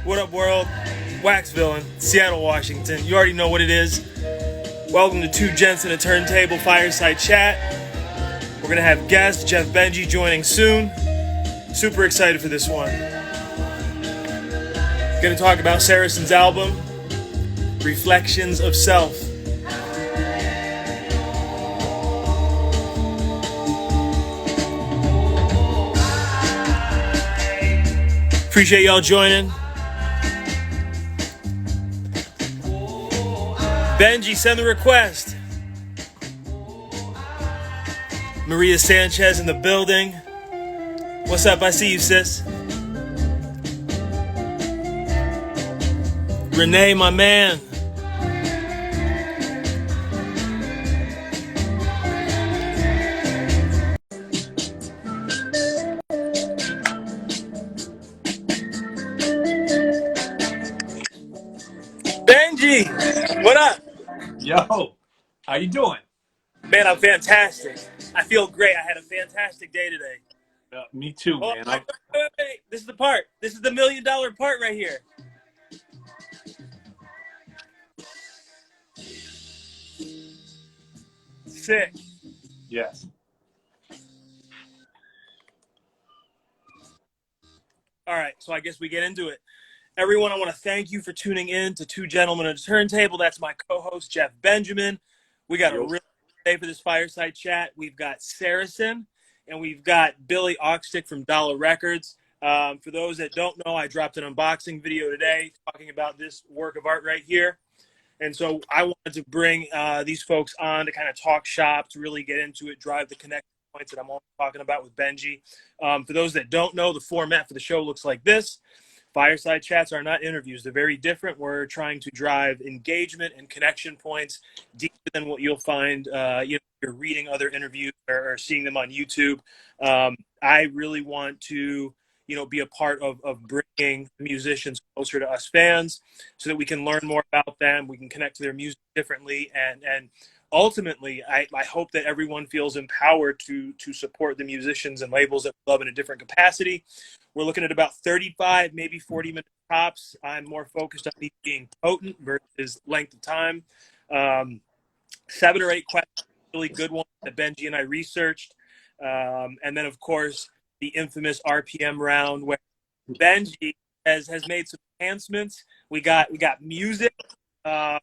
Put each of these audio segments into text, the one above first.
What up, world? Waxvillain, Seattle, Washington. You already know what it is. Welcome to Two Gents and a Turntable Fireside Chat. We're going to have guest Jeff Benji joining soon. Super excited for this one. Going to talk about Sarason's album, Reflections of Self. Appreciate y'all joining. Benji, send the request. Maria Sanchez in the building. What's up? I see you, sis. Renee, my man. Benji, what up? Yo, how you doing? Man, I'm fantastic. I feel great. I had a fantastic day today. Me too, man. Wait. This is the part. This is the $1 million part right here. Sick. Yes. All right, so I guess we get into it. Everyone, I want to thank you for tuning in to Two Gentlemen at a Turntable. That's my co-host, Jeff Benjamin. We got a really good day for this fireside chat. We've got Sarason, and we've got Billy Aukstik from Dala Records. For those that don't know, I dropped an unboxing video today talking about this work of art right here. And so I wanted to bring these folks on to kind of talk shop, to really get into it, drive the connection points that I'm always talking about with Benji. For those that don't know, the format for the show looks like this. Fireside chats are not interviews. They're very different. We're trying to drive engagement and connection points deeper than what you'll find if you're reading other interviews or seeing them on YouTube. I really want to be a part of bringing musicians closer to us fans so that we can learn more about them. We can connect to their music differently. And ultimately, I hope that everyone feels empowered to support the musicians and labels that we love in a different capacity. We're looking at about 35, maybe 40 minutes tops. I'm more focused on these being potent versus length of time. 7 or 8 questions, really good ones that Benji and I researched. And then, of course, the infamous RPM round where Benji has made some enhancements. We got music, and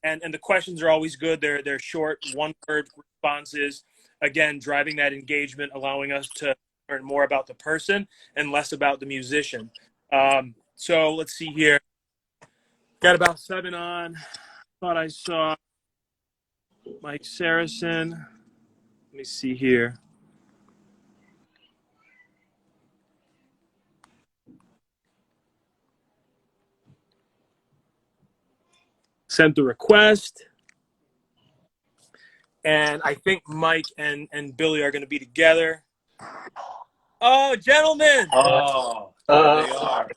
the questions are always good. They're short, one-word responses. Again, driving that engagement, allowing us to learn more about the person and less about the musician. So let's see here. Got about 7 on. Thought I saw Mike Sarason. Let me see here. Sent the request. And I think Mike and Billy are going to be together. Oh, gentlemen. Oh, there they are.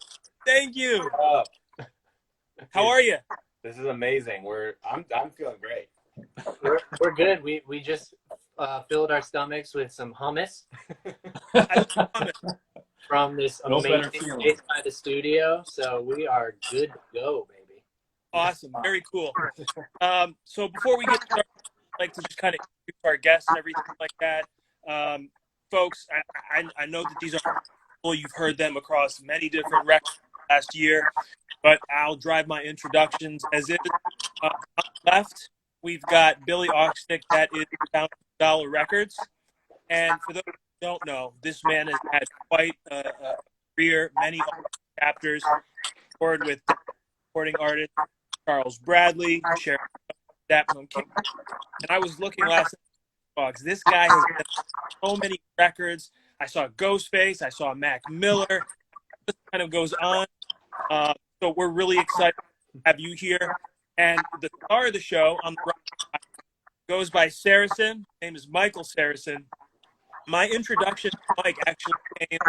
Thank you. How are you? This is amazing. I'm feeling great. We're good. We just filled our stomachs with some hummus from this amazing place by the studio. So we are good to go, baby. Awesome. Very cool. So before we get started, I'd like to just kind of introduce our guests and everything like that. Folks, I know that these are people. You've heard them across many different records last year, but I'll drive my introductions as is. On the left, we've got Billy Aukstik, that is found Dala Records. And for those who don't know, this man has had quite a career, many chapters, toured with recording artists Charles Bradley, Sharon King. And I was looking last night. This guy has done so many records. I saw Ghostface. I saw Mac Miller. This kind of goes on. So we're really excited to have you here. And the star of the show on the right goes by Sarason. His name is Michael Sarason. My introduction to Mike actually came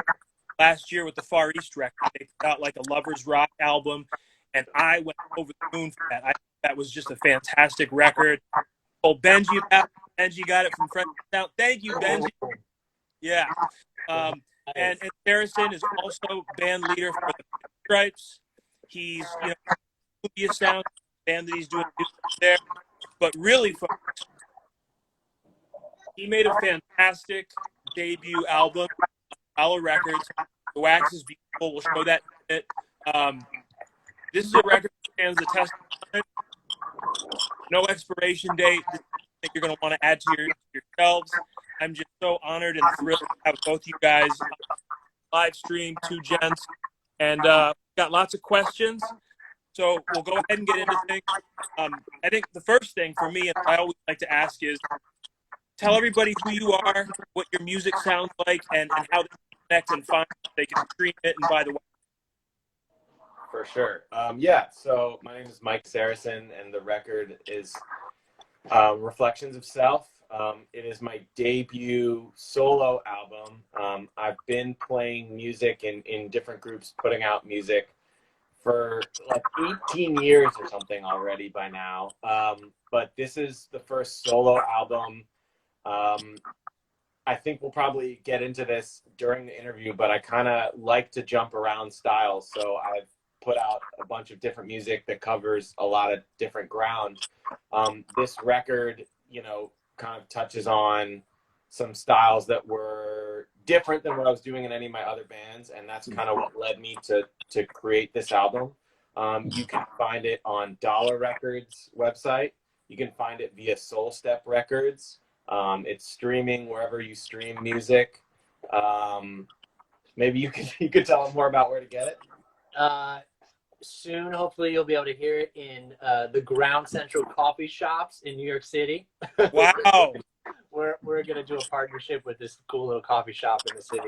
last year with the Far East record. They put out like a Lovers Rock album, and I went over the moon for that. I thought that was just a fantastic record. Oh, Benji got it from Friends Out. Thank you, Benji. Yeah. And Sarason is also band leader for the Stripes. He's, you know, movie sound band that he's doing music there, but really, folks, he made a fantastic debut album, Dala Records. The wax is beautiful. We'll show that in a bit. This is a record that stands the test of time. No expiration date. This is something you're going to want to add to yourselves. I'm just so honored and thrilled to have both you guys live stream 2GENTs, and got lots of questions. So we'll go ahead and get into things. I think the first thing for me, and I always like to ask, is tell everybody who you are, what your music sounds like, and how they connect and find it. They can stream it and buy the wax. For sure. Yeah, so my name is Mike Sarason, and the record is Reflections of Self. It is my debut solo album. I've been playing music in different groups, putting out music for like 18 years or something already by now. But this is the first solo album. I think we'll probably get into this during the interview, but I kind of like to jump around styles. So I've put out a bunch of different music that covers a lot of different ground. This record, you know, kind of touches on some styles that were different than what I was doing in any of my other bands, and that's kind of what led me to create this album. You can find it on Dala Records website. You can find it via Soul Step Records. It's streaming wherever you stream music. Maybe you could tell them more about where to get it. Soon, hopefully, you'll be able to hear it in the Ground Central coffee shops in New York City. Wow. We're gonna do a partnership with this cool little coffee shop in the city,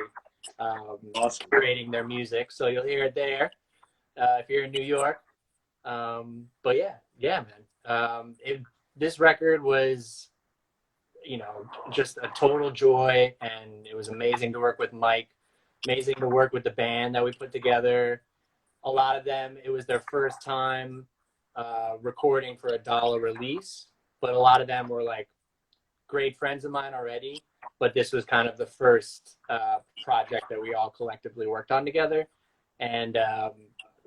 Awesome. creating their music. So you'll hear it there if you're in New York. But yeah, man. This record was, you know, just a total joy, and it was amazing to work with Mike. Amazing to work with the band that we put together. A lot of them, it was their first time recording for a Dala release, but a lot of them were like great friends of mine already. But this was kind of the first project that we all collectively worked on together. And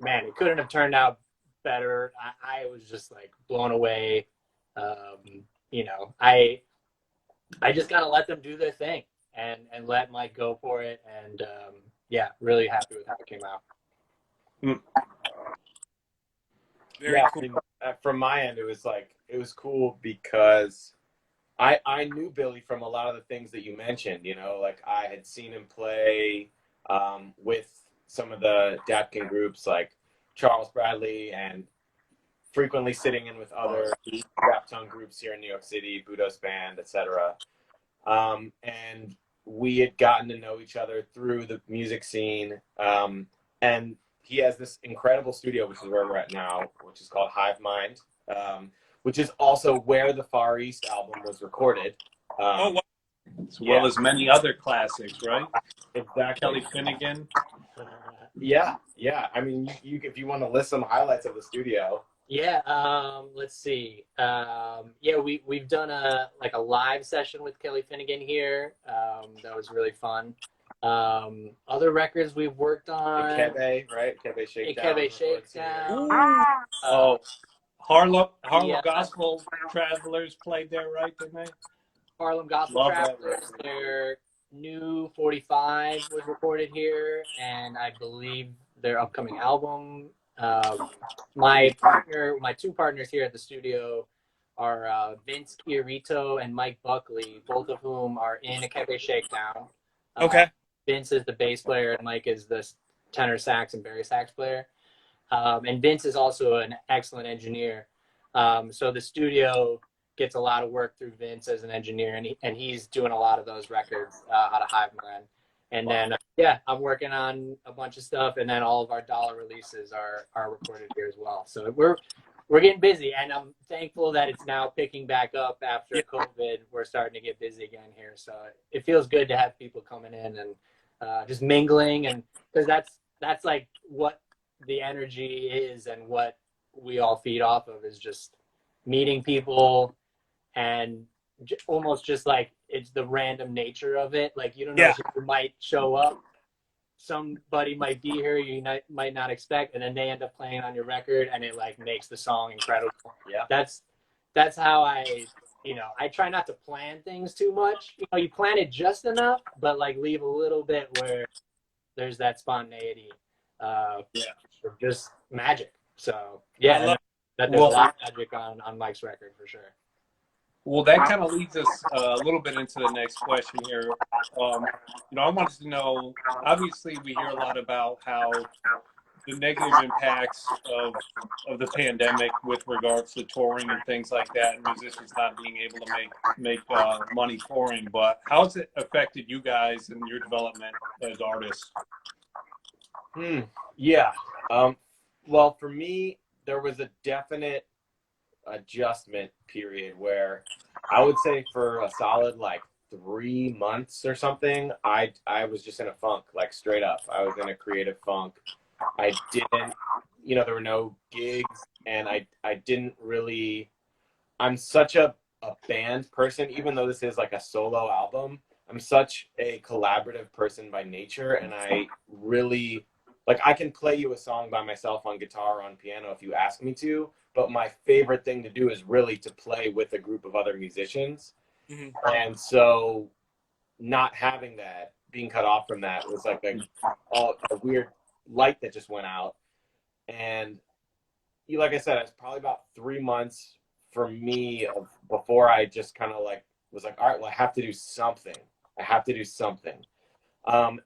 man, it couldn't have turned out better. I was just like blown away. You know, I just gotta let them do their thing and let Mike go for it. And yeah, really happy with how it came out. Very Yeah, cool. I mean, from my end, it was cool because I knew Billy from a lot of the things that you mentioned. You know, like I had seen him play with some of the Dapkin groups like Charles Bradley, and frequently sitting in with other rap tongue groups here in New York City, Budos Band, etc. And we had gotten to know each other through the music scene. And he has this incredible studio, which is where we're at now, which is called Hive Mind, which is also where the Far East album was recorded. Oh, wow. As well as many other classics, right? Exactly. Kelly Finnegan. Yeah. I mean, you if you want to list some highlights of the studio. Yeah, let's see. Yeah, we've done a live session with Kelly Finnegan here. That was really fun. Other records we've worked on. Ikebe, right? Ikebe Shakedown. Ikebe Shakedown. Harlem Yeah. Gospel Travelers played there, right? Didn't they? Harlem Gospel Love that Travelers. record. Their new 45 was recorded here, and I believe their upcoming album. My two partners here at the studio are Vince Chiarito and Mike Buckley, both of whom are in Ikebe Shakedown. Okay. Vince is the bass player, and Mike is the tenor sax and bari sax player. And Vince is also an excellent engineer. So the studio gets a lot of work through Vince as an engineer, and he's doing a lot of those records out of Hive Mind. And then, yeah, I'm working on a bunch of stuff, and then all of our Dala releases are recorded here as well. So we're getting busy, and I'm thankful that it's now picking back up after COVID. We're starting to get busy again here. So it feels good to have people coming in and just mingling, and because that's like what the energy is and what we all feed off of, is just meeting people, and almost just like it's the random nature of it. Like, you don't know who might show up. somebody might be here might not expect, and then they end up playing on your record, and it like makes the song incredible. Yeah. That's how I try not to plan things too much. You plan it just enough, but like leave a little bit where there's that spontaneity, or just magic. So yeah, that there's a lot of magic on Mike's record for sure. Well, that kind of leads us a little bit into the next question here. I wanted to know, obviously we hear a lot about how the negative impacts of the pandemic with regards to touring and things like that, and musicians not being able to make money touring. But how's it affected you guys and your development as artists? Yeah. Well, for me, there was a definite adjustment period where I would say for a solid like 3 months or something, I was just in a funk, like straight up. I was in a creative funk. I didn't, there were no gigs, and I didn't really, I'm such a band person, even though this is like a solo album. I'm such a collaborative person by nature, and I really, like, I can play you a song by myself on guitar or on piano if you ask me to, but my favorite thing to do is really to play with a group of other musicians. Mm-hmm. And so not having that, being cut off from that, was like a weird light that just went out. And like I said, it's probably about 3 months for me before I just kind of like was like, all right, well, I have to do something.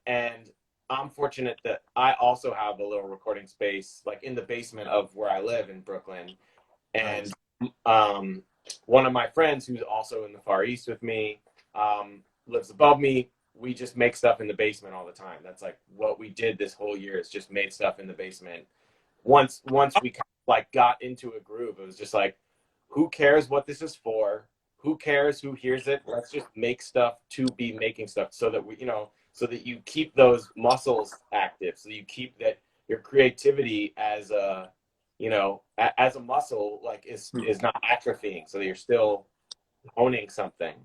And I'm fortunate that I also have a little recording space like in the basement of where I live in Brooklyn. And one of my friends who's also in the Far East with me lives above me. We just make stuff in the basement all the time. That's like what we did this whole year, is just made stuff in the basement. Once we kind of like got into a groove, it was just like, who cares what this is for? Who cares who hears it? Let's just make stuff to be making stuff, so that so that you keep those muscles active, so you keep that your creativity as a muscle, like is not atrophying, so that you're still owning something.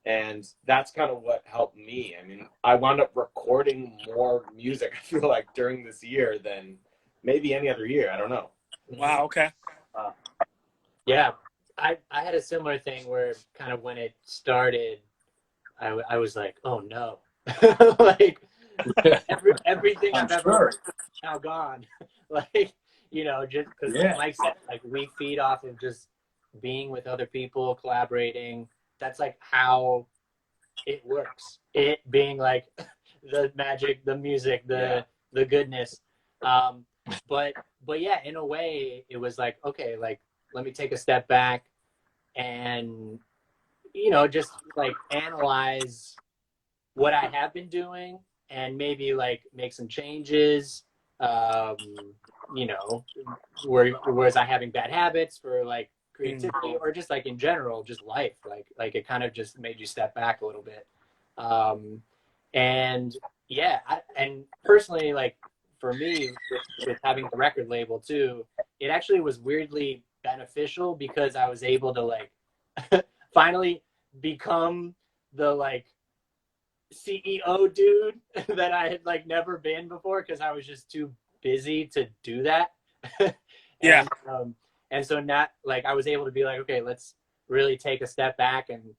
And that's kind of what helped me. I mean, I wound up recording more music, I feel like, during this year than maybe any other year. I don't know. Wow. Okay. Yeah. I had a similar thing where kind of when it started, I was like, oh no, like everything I've ever heard is now gone. Like, just because like I said, like we feed off of just being with other people, collaborating. That's like how it works. It being like the magic, the music, the goodness. But yeah, in a way, it was like, okay, like let me take a step back and just like analyze what I have been doing and maybe like make some changes. Where was I having bad habits for like creativity, or just like in general, just life, like it kind of just made you step back a little bit. And personally, like for me, with having the record label too, it actually was weirdly beneficial because I was able to like finally become the like CEO dude that I had like never been before, because I was just too busy to do that. And so not like I was able to be like, okay, let's really take a step back and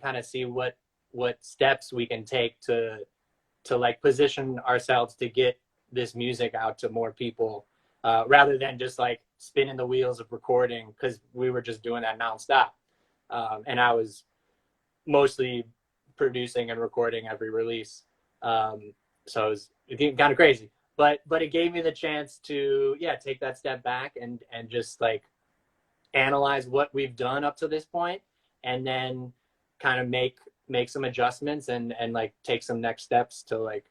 kind of see what steps we can take to like position ourselves to get this music out to more people, rather than just like spinning the wheels of recording, because we were just doing that nonstop. And I was mostly producing and recording every release. So it was kind of crazy. But it gave me the chance to take that step back and just like analyze what we've done up to this point, and then kind of make some adjustments and like take some next steps to like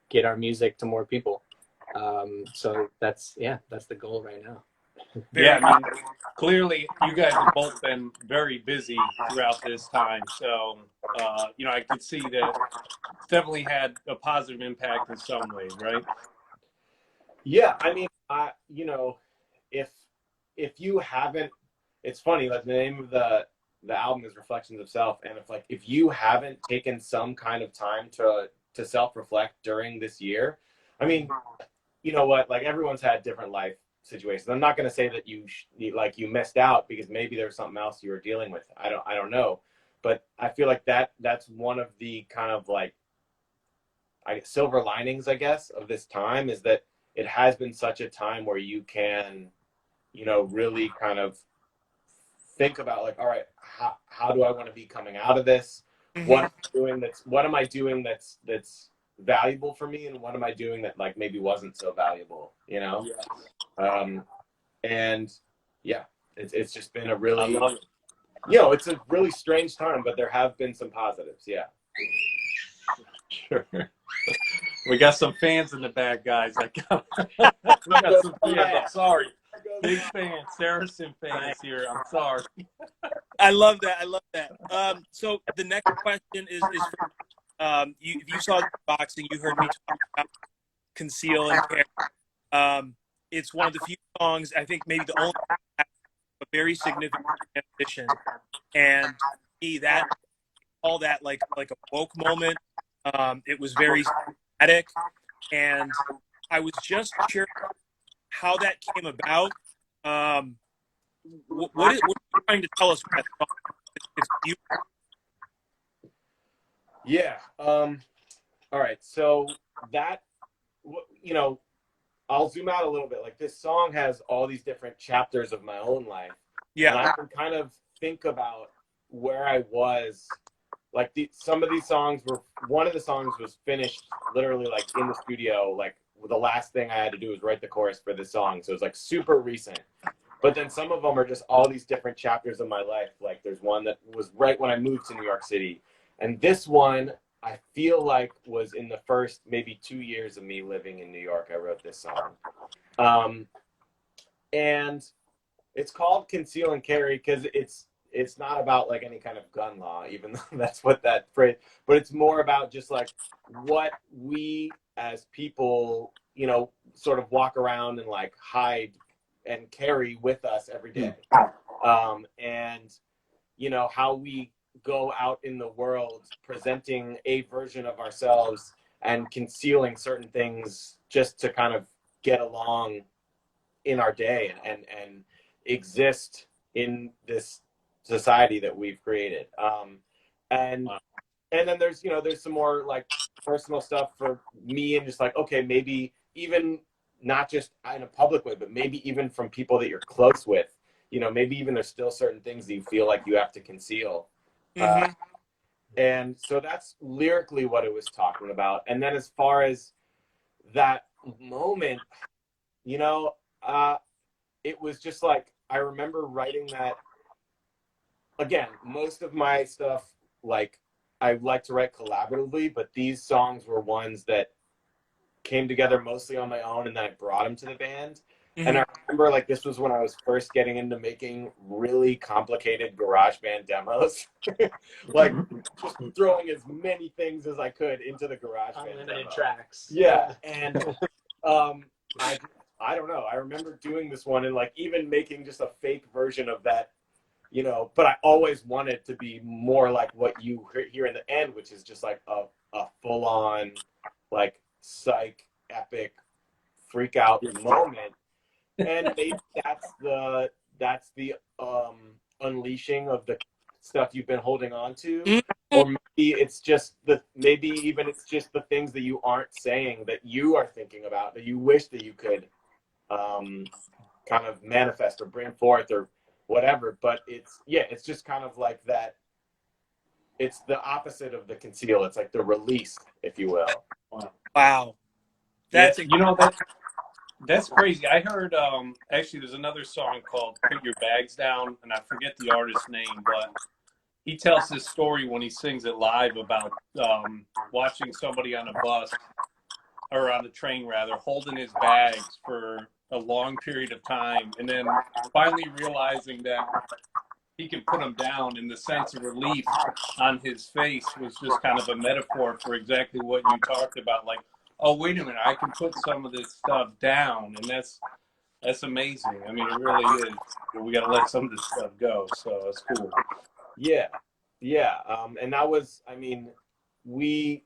get our music to more people. So that's the goal right now. Yeah, I mean, clearly you guys have both been very busy throughout this time. So, I could see that it's definitely had a positive impact in some ways, right? Yeah, I mean, if you haven't, it's funny, like the name of the album is Reflections of Self, and if you haven't taken some kind of time to self-reflect during this year. I mean, you know what? Like, everyone's had different life situations. I'm not going to say that you missed out because maybe there's something else you were dealing with. I don't know, but I feel like that's one of the kind of like silver linings, I guess, of this time, is that it has been such a time where you can, you know, really kind of think about like, all right, how do I want to be coming out of this? Mhm. What am I doing that's valuable for me, and what am I doing that like maybe wasn't so valuable, you know? And yeah, it's just been a really, you know, it's a really strange time, but there have been some positives. Yeah. Sure. We got some fans in the back, guys. We got some fans. I'm sorry. Big fans, Sarason fans here. I'm sorry. I love that. I love that. So the next question is for if you saw the boxing, you heard me talk about Conceal and Care. It's one of the few songs, I think maybe the only, a very significant transition, and to me, that all that like a woke moment. It was very static, and I was just curious how that came about. What are you trying to tell us with that song? It's beautiful. Yeah. All right. So that, you know, I'll zoom out a little bit. Like, this song has all these different chapters of my own life. Yeah. And I can kind of think about where I was. Like, some of these songs one of the songs was finished literally like in the studio. Like, the last thing I had to do was write the chorus for this song. So it was like super recent. But then some of them are just all these different chapters of my life. Like, there's one that was right when I moved to New York City. And this one, I feel like, was in the first maybe 2 years of me living in New York. I wrote this song. And it's called Conceal and Carry because it's not about like any kind of gun law, even though that's what that phrase, but it's more about just like what we as people, you know, sort of walk around and like hide and carry with us every day. And, you know, how we go out in the world presenting a version of ourselves and concealing certain things just to kind of get along in our day and exist in this society that we've created. And then there's, you know, there's some more like personal stuff for me, and just like, okay, maybe even not just in a public way, but maybe even from people that you're close with, you know, maybe even there's still certain things that you feel like you have to conceal. Mm-hmm. And so that's lyrically what it was talking about. And then as far as that moment, you know, it was just like, I remember writing that. Again, most of my stuff, like, I like to write collaboratively, but these songs were ones that came together mostly on my own, and then I brought them to the band. Mm-hmm. And I remember, like, this was when I was first getting into making really complicated GarageBand demos. Like, just throwing as many things as I could into the GarageBand Unlimited demo. tracks. Yeah, and I don't know. I remember doing this one and like even making just a fake version of that, you know, but I always wanted to be more like what you hear in the end, which is just like a full on like psych epic freak out moment. And maybe that's the unleashing of the stuff you've been holding on to. Or maybe it's just the things that you aren't saying that you are thinking about, that you wish that you could kind of manifest or bring forth or whatever. But it's just kind of like that. It's the opposite of the conceal. It's like the release, if you will. Wow. That's you know, that's crazy. I heard actually there's another song called Put Your Bags Down, and I forget the artist's name, but he tells this story when he sings it live about watching somebody on a bus, or on a train rather, holding his bags for a long period of time, and then finally realizing that he can put them down, and the sense of relief on his face was just kind of a metaphor for exactly what you talked about. Like, oh, wait a minute, I can put some of this stuff down, and that's amazing. I mean, it really is. We got to let some of this stuff go, so it's cool. Yeah. And that was, I mean, we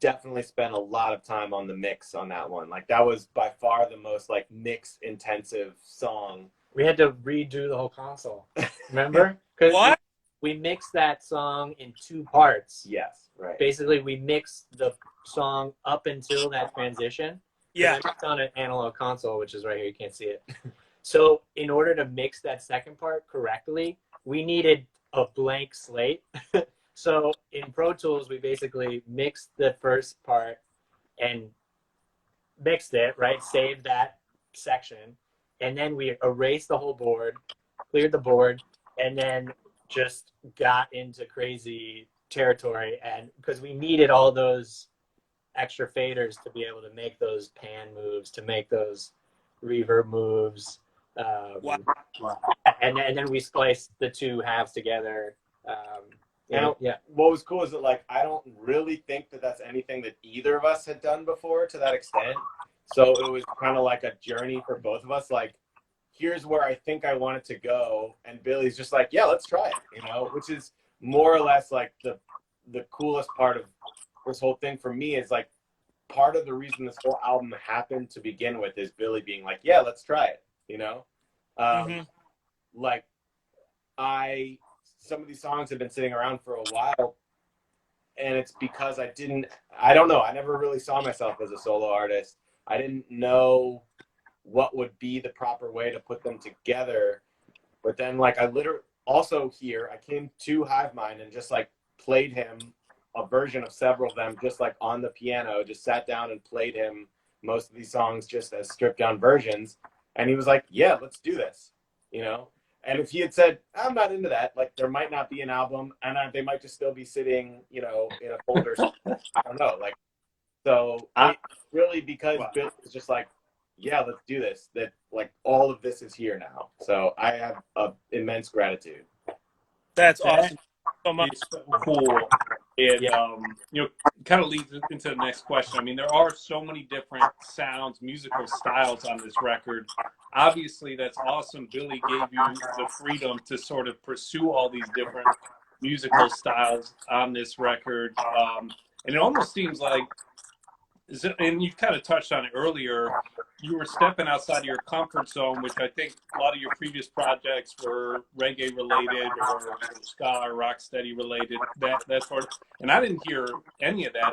definitely spent a lot of time on the mix on that one. Like that was by far the most like mix intensive song. We had to redo the whole console. Remember? Because What? we mixed that song in 2 parts. Yes, right. Basically, we mixed the song up until that transition. Yeah. It's on an analog console, which is right here. You can't see it. So in order to mix that second part correctly, we needed a blank slate. So in Pro Tools, we basically mixed the first part and mixed it, right? Saved that section. And then we erased the whole board, cleared the board, and then just got into crazy territory. And because we needed all those extra faders to be able to make those pan moves, to make those reverb moves. Wow. And then we spliced the 2 halves together. Yeah. What was cool is that like I don't really think that that's anything that either of us had done before to that extent. So it was kind of like a journey for both of us. Like, here's where I think I want it to go, and Billy's just like, yeah, let's try it. You know, which is more or less like the coolest part of this whole thing for me is like part of the reason this whole album happened to begin with is Billy being like, yeah, let's try it. You know, like some of these songs have been sitting around for a while, and it's because I don't know, I never really saw myself as a solo artist. I didn't know what would be the proper way to put them together. But then like I literally also here, I came to Hive Mind and just like played him a version of several of them just like on the piano, just sat down and played him most of these songs just as stripped down versions. And he was like, yeah, let's do this, you know? And if he had said, I'm not into that, like there might not be an album and they might just still be sitting, you know, in a folder. I don't know. Like, so really because Bill was just like, yeah, let's do this, that like all of this is here now. So I have immense gratitude. That's awesome. So much. It's so cool. And, you know, kind of leads into the next question. I mean, there are so many different sounds, musical styles on this record. Obviously, that's awesome. Billy gave you the freedom to sort of pursue all these different musical styles on this record. And it almost seems like, and you kind of touched on it earlier, you were stepping outside of your comfort zone, which I think a lot of your previous projects were reggae related or ska or rocksteady related, that sort of. And I didn't hear any of that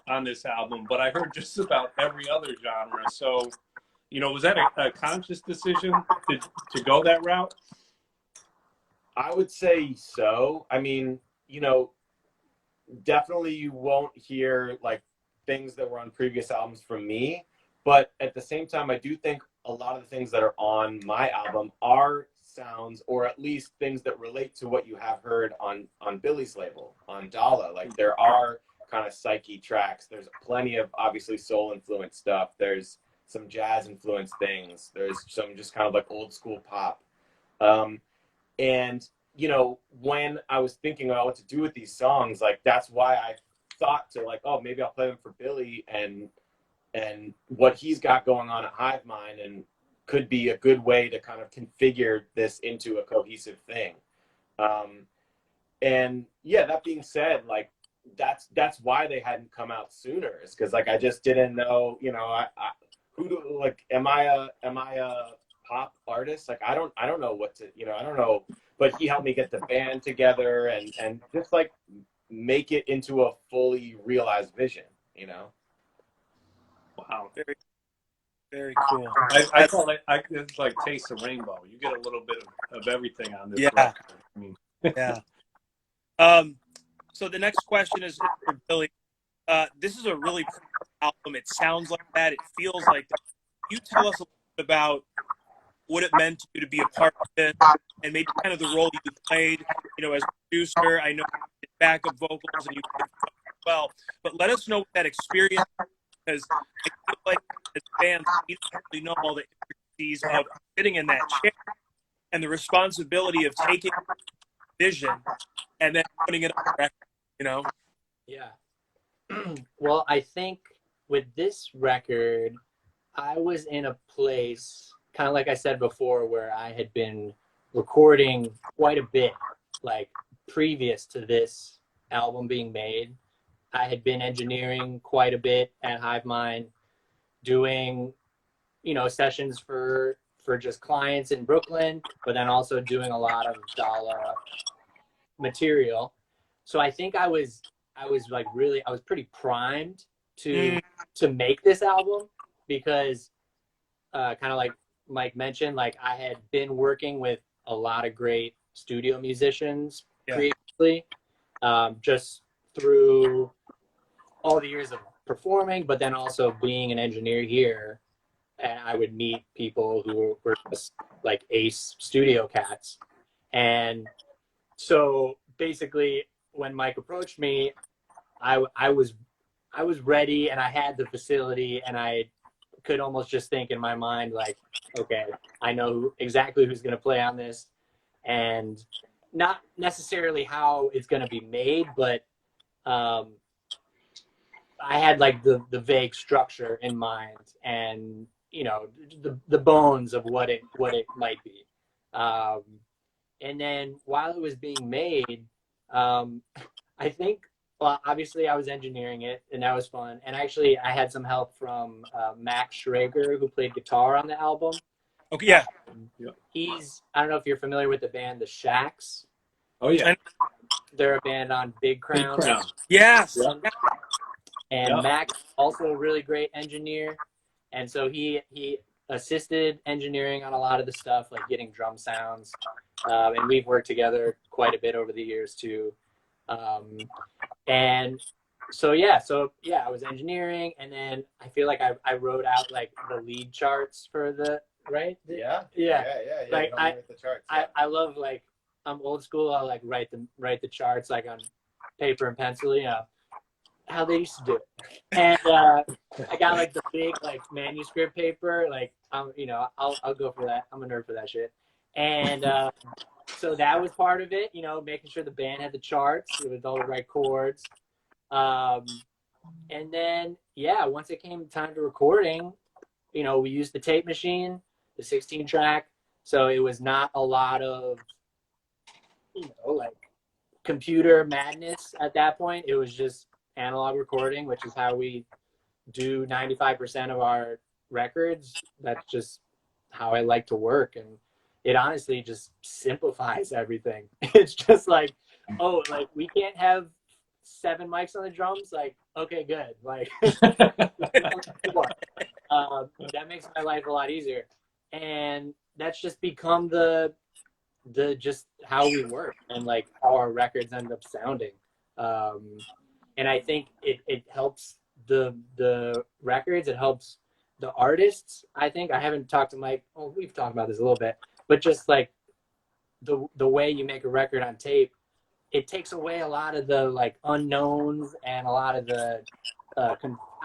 on this album, but I heard just about every other genre. So, you know, was that a conscious decision to go that route? I would say so. I mean, you know, definitely you won't hear like things that were on previous albums from me, but at the same time I do think a lot of the things that are on my album are sounds, or at least things that relate to what you have heard on Billy's label, on Dala. Like there are kind of psyche tracks, there's plenty of obviously soul influenced stuff, there's some jazz influenced things, there's some just kind of like old school pop, and you know, when I was thinking about what to do with these songs, like that's why I thought to like, oh, maybe I'll play them for Billy and what he's got going on at Hive Mind, and could be a good way to kind of configure this into a cohesive thing. And yeah, that being said, like that's why they hadn't come out sooner, is because like I just didn't know, you know, I who do, like am I a pop artist? Like I don't know what to, you know, I don't know. But he helped me get the band together and just like make it into a fully realized vision, you know? Wow. Very, very cool. I call it, it's like Taste of Rainbow. You get a little bit of everything on this record. I mean, yeah. So the next question is for Billy. This is a really pretty album. It sounds like that. It feels like that. Can you tell us a little bit about what it meant to you to be a part of it, and maybe kind of the role you played, you know, as a producer? I know you did backup vocals and you did as well, but let us know what that experience, because I feel like as fans, we don't really know all the intricacies of sitting in that chair and the responsibility of taking vision and then putting it on record, you know? Yeah. Well, I think with this record, I was in a place, kind of like I said before, where I had been recording quite a bit, like previous to this album being made. I had been engineering quite a bit at Hive Mind, doing, you know, sessions for just clients in Brooklyn, but then also doing a lot of Dala material. So I think I was like really, I was pretty primed to make this album, because kind of like Mike mentioned, like I had been working with a lot of great studio musicians previously, just through all the years of performing, but then also being an engineer here. And I would meet people who were just like ace studio cats. And so basically when Mike approached me, I was ready, and I had the facility, and I could almost just think in my mind, like, okay, I know exactly who's going to play on this, and not necessarily how it's going to be made, but I had like the vague structure in mind, and you know, the bones of what it might be. And then while it was being made, I think, well, obviously I was engineering it, and that was fun. And actually I had some help from Max Schrager, who played guitar on the album. Okay, yeah. He's, I don't know if you're familiar with the band The Shacks. Oh yeah. They're a band on Big Crown. Yes. Yeah. And Max, also a really great engineer. And so he assisted engineering on a lot of the stuff, like getting drum sounds. And we've worked together quite a bit over the years too. And so I was engineering, and then I feel like I wrote out like the lead charts for the, right? Yeah. Like the charts, I love, like, I'm old school. I like write the charts like on paper and pencil, you know, how they used to do it. And I got like the big like manuscript paper, like you know, I'll go for that. I'm a nerd for that shit. And so that was part of it, you know, making sure the band had the charts with all the right chords. And then once it came time to recording, you know, we used the tape machine, the 16 track. So it was not a lot of, you know, like computer madness at that point. It was just analog recording, which is how we do 95% of our records. That's just how I like to work, and it honestly just simplifies everything. It's just like, oh, like we can't have 7 mics on the drums, like, okay, good, like that makes my life a lot easier. And that's just become the just how we work, and like how our records end up sounding. And I think it helps the records, it helps the artists. I think I haven't talked to Mike. Oh, we've talked about this a little bit, but just like the way you make a record on tape, it takes away a lot of the like unknowns and a lot of the I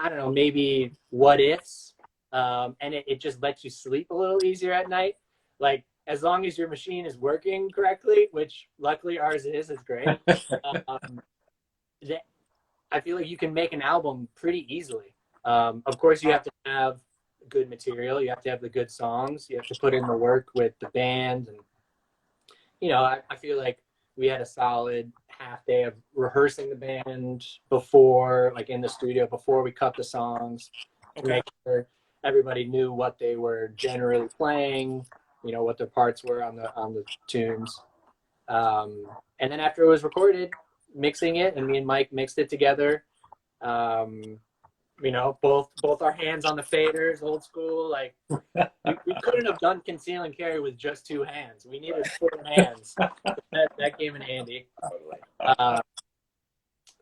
don't know, maybe what ifs, and it just lets you sleep a little easier at night. Like, as long as your machine is working correctly, which luckily ours is, it's great. I feel like you can make an album pretty easily. Of course, you have to have good material. You have to have the good songs. You have to put in the work with the band. And, you know, I feel like we had a solid half day of rehearsing the band before, like in the studio, before we cut the songs, to make sure everybody knew what they were generally playing, you know, what their parts were on the tunes. And then after it was recorded, mixing it, and me and Mike mixed it together. You know, both our hands on the faders, old school. Like, we couldn't have done Conceal and Carry with just 2 hands. We needed 4 hands. That came in handy.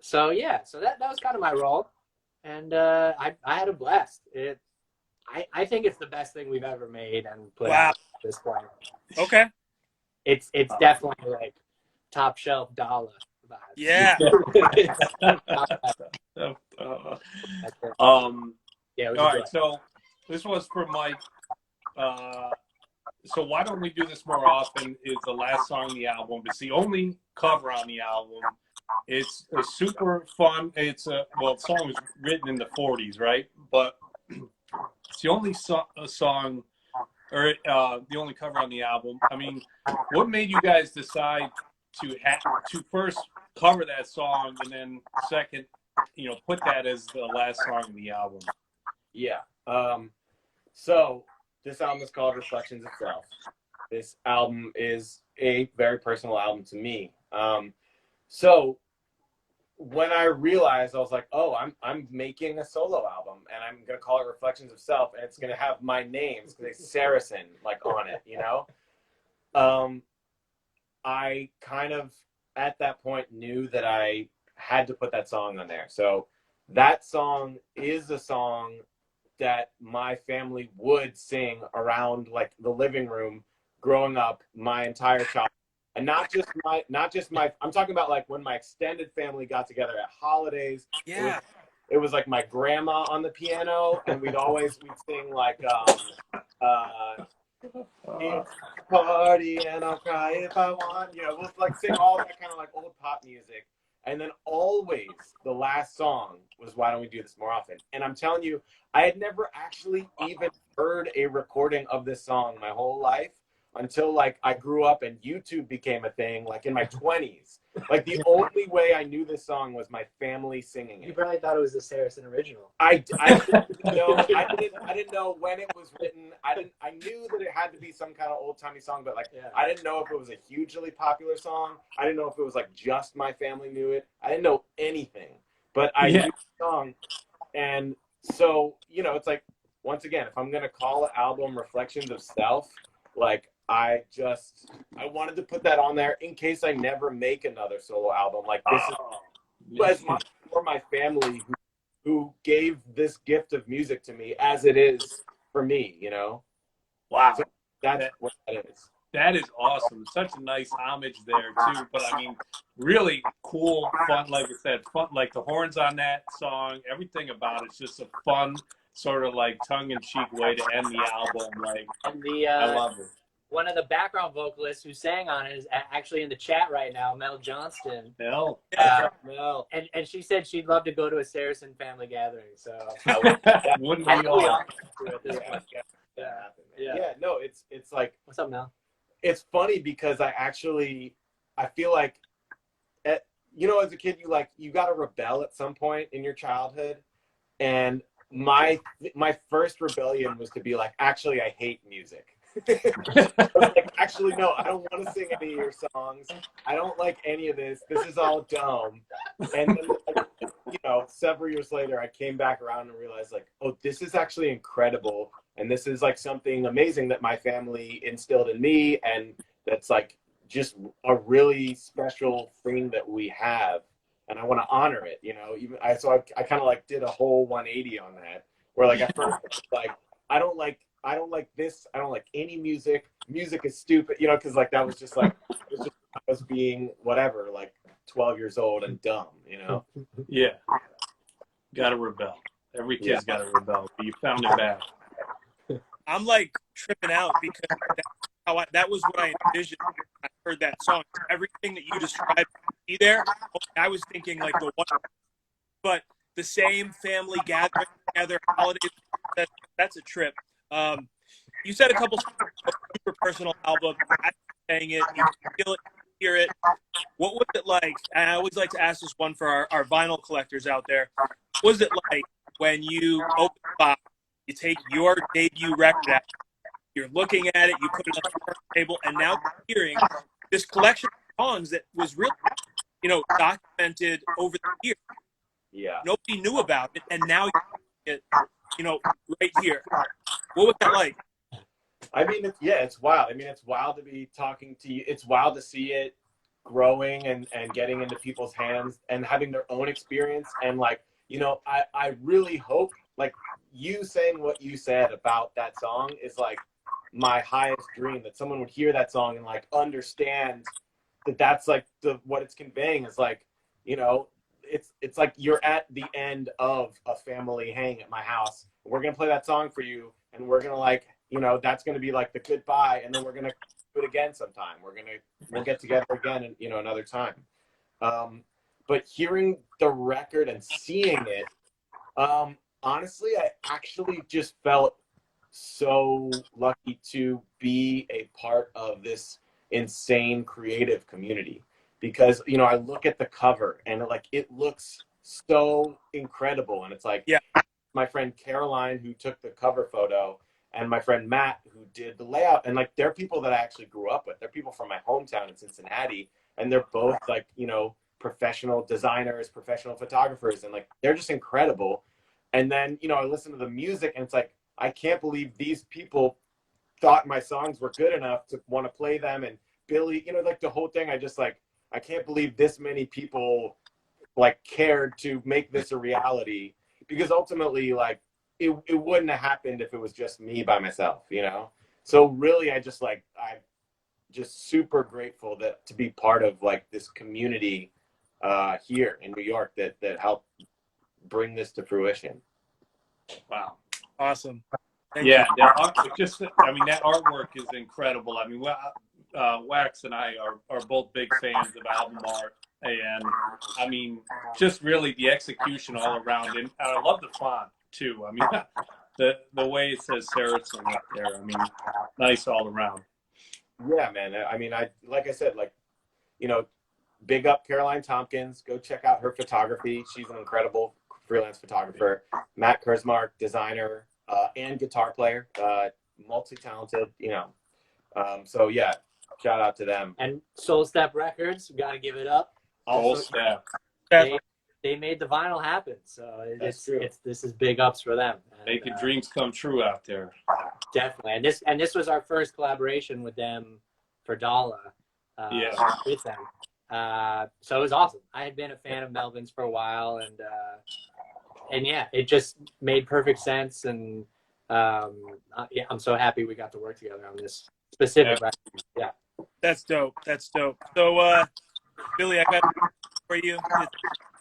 So that was kind of my role, and I had a blast. I think it's the best thing we've ever made and put out at this point. Okay. It's definitely like top shelf Dala vibes. Yeah. All right, so this was for Mike. So why don't we do this more often? Is the last song on the album. It's the only cover on the album. It's a super fun. It's the song was written in the 40s, right? But it's the only song, or the only cover on the album. I mean, what made you guys decide to first cover that song, and then second put that as the last song in the album? Yeah. So this album is called Reflections Itself. This album is a very personal album to me. So when I realized, I was like, oh, I'm making a solo album, and I'm gonna call it Reflections of Self, and it's gonna have my name, it's gonna say Sarason like on it, I kind of at that point knew that I had to put that song on there. So that song is a song that my family would sing around like the living room growing up my entire childhood. And not just my I'm talking about like when my extended family got together at holidays. Yeah. It was like my grandma on the piano, and we'd sing like it's a party and I'll cry if I want. We'll like sing all that kind of like old pop music. And then always the last song was Why Don't We Do This More Often? And I'm telling you, I had never actually even heard a recording of this song my whole life until like I grew up and YouTube became a thing like in my 20s. Like the only way I knew this song was my family singing it. You probably thought it was the Sarason original. I didn't know. I didn't know when it was written. I knew that it had to be some kind of old timey song, but like I didn't know if it was a hugely popular song. I didn't know if it was like just my family knew it. I didn't know anything, but I knew the song, and so it's like once again, if I'm gonna call the album Reflections of Self, like I wanted to put that on there in case I never make another solo album. Like this is for my family who gave this gift of music to me as it is for me, Wow. So that's what that is. That is awesome. Such a nice homage there too. But I mean, really cool, fun. Like I said, fun. Like the horns on that song, everything about it's just a fun sort of like tongue-in-cheek way to end the album. Like, And I love it. One of the background vocalists who sang on it is actually in the chat right now, Mel Johnston. Mel. Mel. And she said she'd love to go to a Saracen family gathering. So Wouldn't we all? Yeah, no, it's like, what's up, Mel? It's funny because I feel like as a kid you got to rebel at some point in your childhood, and my first rebellion was to be like, actually I hate music. Like, actually, no, I don't want to sing any of your songs. I don't like any of this. This is all dumb. And then, several years later, I came back around and realized, like, oh, this is actually incredible. And this is like something amazing that my family instilled in me. And that's like just a really special thing that we have. And I want to honor it, I kind of like did a whole 180 on that, where like at first, like, I don't like this. I don't like any music. Music is stupid, because like that was just like I was being whatever, like 12 years old and dumb, Yeah. Gotta rebel. Every kid's gotta rebel. But you found it back. I'm like tripping out because that was what I envisioned when I heard that song. Everything that you described there, I was thinking like the one, but the same family gathering together, holidays. That's a trip. You said a couple super personal album. I'm saying it, you feel it, hear it. What was it like? And I always like to ask this one for our vinyl collectors out there. What was it like when you open the box, you take your debut record out, you're looking at it, you put it on the turntable, and now you're hearing this collection of songs that was really, documented over the years. Yeah. Nobody knew about it, and now you're right here. What was that like? I mean, it's wild. I mean, it's wild to be talking to you. It's wild to see it growing and getting into people's hands and having their own experience. And like, I really hope, like, you saying what you said about that song is like my highest dream, that someone would hear that song and like understand that that's like what it's conveying is like, it's like you're at the end of a family hang at my house. We're going to play that song for you, and we're going to like, that's going to be like the goodbye, and then we're going to do it again sometime. We'll get together again and, another time. But hearing the record and seeing it, honestly, I actually just felt so lucky to be a part of this insane creative community, because, I look at the cover and it looks so incredible. And it's like, Yeah. my friend Caroline, who took the cover photo, and my friend Matt, who did the layout. And like, they're people that I actually grew up with. They're people from my hometown in Cincinnati. And they're both like, you know, professional designers, professional photographers. And like, they're just incredible. And then, you know, I listen to the music and it's like, I can't believe these people thought my songs were good enough to want to play them. And Billy, you know, like the whole thing, I just like, I can't believe this many people like cared to make this a reality, because ultimately, like, it wouldn't have happened if it was just me by myself, you know? So really, I'm just super grateful that to be part of like this community here in New York that helped bring this to fruition. Wow. Awesome. Thank Yeah, you. I mean, that artwork is incredible. I mean, Wax and I are both big fans of album art, and I mean, just really the execution all around, and I love the font too. I mean, the way it says Sarason up there. I mean, nice all around. Yeah, man. I mean, like I said, like, you know, big up Caroline Tompkins. Go check out her photography. She's an incredible freelance photographer. Matt Kurzmark, designer and guitar player, multi-talented, you know. So yeah, shout out to them. And Soul Step Records, we got to give it up. Full step. They made the vinyl happen, so That's true. this is big ups for them. And, Making dreams come true out there. definitely. And this was our first collaboration with them for Dala. Yeah. With them. So it was awesome. I had been a fan of Melvin's for a while, and yeah, it just made perfect sense. And yeah, I'm so happy we got to work together on this specific record. Yeah. That's dope. That's dope. So, Billy, I got for you. It's the